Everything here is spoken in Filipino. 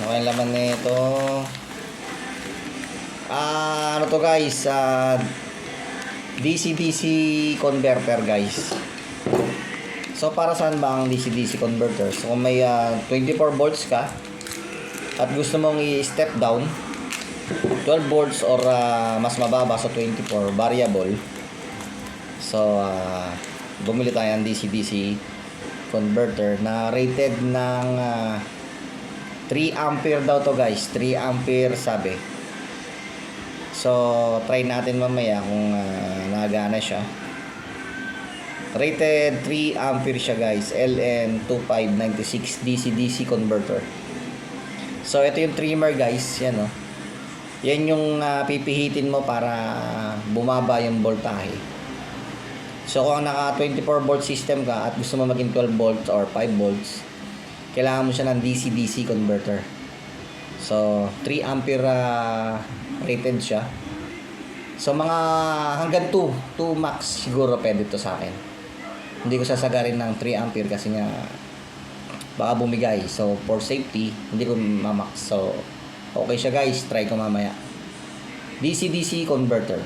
Okay, laman nito. Ano to guys? DC-DC converter guys. So para saan ba ang DC-DC converter? So kung may 24 volts ka at gusto mong i-step down 12 volts or mas mababa sa 24 variable. So bumili tayo ng DC-DC converter na rated ng 3 ampere daw to guys. 3 ampere sabi. So try natin mamaya kung nagana siya. Rated 3 ampere siya guys. LN2596 DC-DC converter. So ito yung trimmer guys. Yan o. Yan yung pipihitin mo para bumaba yung voltahe. So kung naka 24 volt system ka at gusto mo maging 12 volts or 5 volts, kailangan mo siya ng DC-DC converter. So 3 ampere rated siya. So mga hanggang 2 max siguro pwede to sa akin. Hindi ko sasagarin ng 3 ampere kasi nga baka bumigay. So for safety, hindi ko mamax. So okay siya guys, try ko mamaya. DC-DC converter.